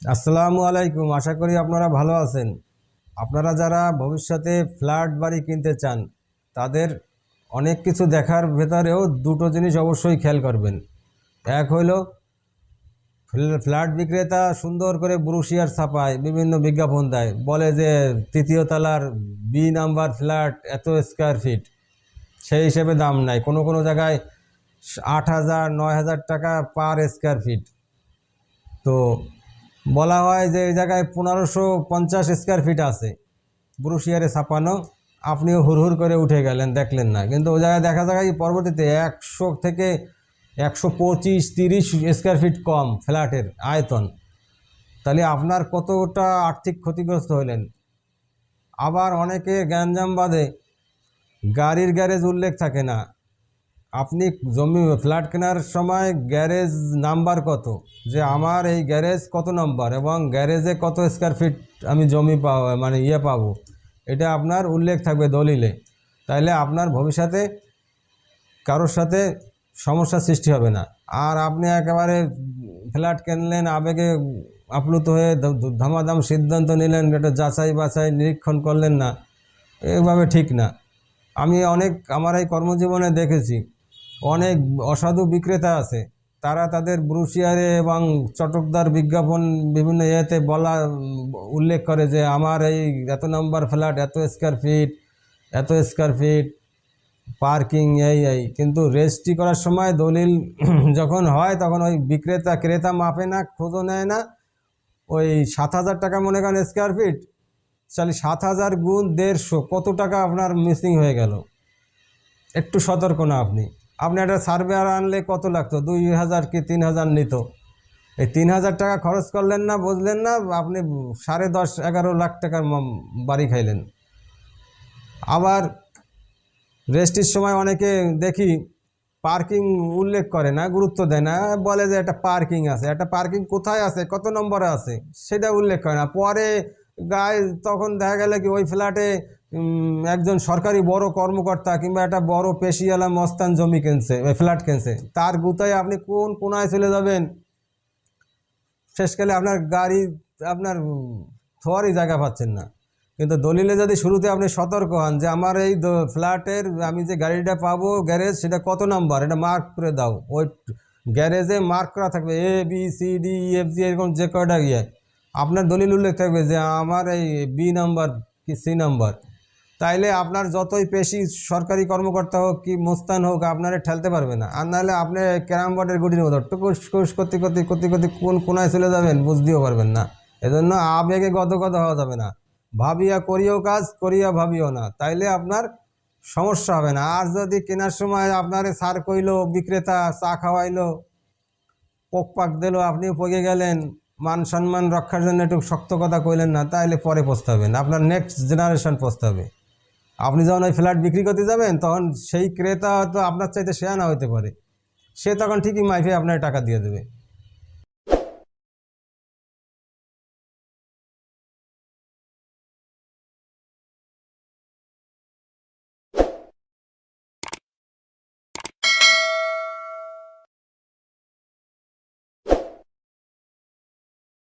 আসসালামু আলাইকুম। আশা করি আপনারা ভালো আছেন। আপনারা যারা ভবিষ্যতে ফ্ল্যাট বাড়ি কিনতে চান তাদের অনেক কিছু দেখার ভেতরেও দুটো জিনিস অবশ্যই খেয়াল করবেন। এক হইল ফ্ল্যাট বিক্রেতা সুন্দর করে ব্রোশিয়ার ছাপায়, বিভিন্ন বিজ্ঞাপন দেয়, বলে যে তৃতীয় তলার বি নাম্বার ফ্ল্যাট এত স্কোয়ার ফিট, সেই হিসেবে দাম নাই। কোনো কোনো জায়গায় 8,000 9,000 টাকা পার স্কোয়ার ফিট। তো বলা হয় যে এই জায়গায় 1550 স্কোয়ার ফিট আছে, ব্রুশিয়ারে ছাপানো। আপনিও হুড়হুড় করে উঠে গেলেন, দেখলেন না, কিন্তু ওই জায়গায় দেখা যায় পরবর্তীতে 100 থেকে 125-30 স্কোয়ার ফিট কম ফ্ল্যাটের আয়তন। তাহলে আপনার কতটা আর্থিক ক্ষতিগ্রস্ত হলেন। আবার অনেকে গ্যাঞ্জাম বাদে গাড়ির গ্যারেজ উল্লেখ থাকে না। আপনি জমি ফ্ল্যাট কেনার সময় গ্যারেজ নাম্বার কত, যে আমার এই গ্যারেজ কত নাম্বার এবং গ্যারেজে কত স্কোয়ার ফিট আমি জমি মানে পাবো, এটা আপনার উল্লেখ থাকবে দলিলে। তাইলে আপনার ভবিষ্যতে কারোর সাথে সমস্যার সৃষ্টি হবে না। আর আপনি একেবারে ফ্ল্যাট কিনলেন, আবেগে আপ্লুত হয়ে ধামাধাম সিদ্ধান্ত নিলেন, এটা যাচাই বাছাই নিরীক্ষণ করলেন না, এভাবে ঠিক না। আমি আমার এই কর্মজীবনে দেখেছি অনেক অসাধু বিক্রেতা আছে, তারা তাদের ব্রুশিয়ারে এবং চটকদার বিজ্ঞাপন বিভিন্ন ইয়েতে উল্লেখ করে যে আমার এই এত নম্বর ফ্ল্যাট এত স্কোয়ার ফিট, এত স্কোয়ার ফিট পার্কিং, এই কিন্তু রেজিস্ট্রি করার সময় দলিল যখন হয় তখন ওই ক্রেতা মাপে না, খোঁজও নেয় না। ওই 7,000 টাকা মনে করেন স্কোয়ার ফিট, তাহলে 7,000 গুণ 150, কত টাকা আপনার মিসিং হয়ে গেল। একটু সতর্ক না আপনি। আপনি একটা সার্ভেয়ার আনলে কত লাগতো, 2,000 কি 3,000 নিত। এই 3,000 টাকা খরচ করলেন না, বুঝলেন না, আপনি 10.5-11 লাখ টাকার বাড়ি খাইলেন। আবার রেজিস্ট্রির সময় অনেকে দেখি পার্কিং উল্লেখ করে না, গুরুত্ব দেয় না, বলে যে একটা পার্কিং আছে, একটা পার্কিং কোথায় আছে, কত নম্বরে আছে, সেটা উল্লেখ করে না। পরে গায়ে তখন দেখা গেল কি ওই ফ্ল্যাটে একজন সরকারি বড় কর্মকর্তা কিংবা একটা বড় পেশিওয়ালা মস্তান জমি কিনছে, ফ্ল্যাট কিনছে, তার গুতায় আপনি কোন কোনায় চলে যাবেন, শেষকালে আপনার গাড়ি আপনার থোয়ারই জায়গা পাচ্ছেন না। কিন্তু দলিলে যদি শুরুতে আপনি সতর্ক হন যে আমার এই ফ্ল্যাটের আমি যে গাড়িটা পাবো গ্যারেজ সেটা কত নাম্বার, এটা মার্ক করে দাও, ওই গ্যারেজে মার্ক করা থাকবে ABCDEFG এরকম যে কয়টা গিয়ে আপনার দলিল উল্লেখ থাকবে যে আমার এই B নাম্বার কি C নাম্বার। তাইলে আপনার যতই পেশি সরকারি কর্মকর্তা হোক কি মোস্তান হোক, আপনারা ঠেলতে পারবে না। আর নাহলে আপনি ক্যারাম বোর্ডের গুটির মতো টুকুস টুকুস করতে করতে করতে করতে কোন কোনায় চলে যাবেন বুঝতেও পারবেন না। এজন্য আবেগে গদগদ হওয়া যাবে না। ভাবিয়া করিও কাজ, করিয়া ভাবিও না, তাইলে আপনার সমস্যা হবে না। আর যদি কেনার সময় আপনার সার কইলো বিক্রেতা, চা খাওয়াইলো, পোক পাক দিল, আপনিও পগে গেলেন, মান সম্মান রক্ষার জন্য একটু শক্ত কথা কইলেন না, তাইলে পরে পস্তাবেন, আপনার নেক্সট জেনারেশন পস্তাবে। আপনি যখন ওই ফ্ল্যাট বিক্রি করতে যাবেন তখন সেই ক্রেতা হয়তো আপনার চাইতে শেয়ানা হতে পারে, সে তখন ঠিকই মাইফে আপনার টাকা দিয়ে দেবে।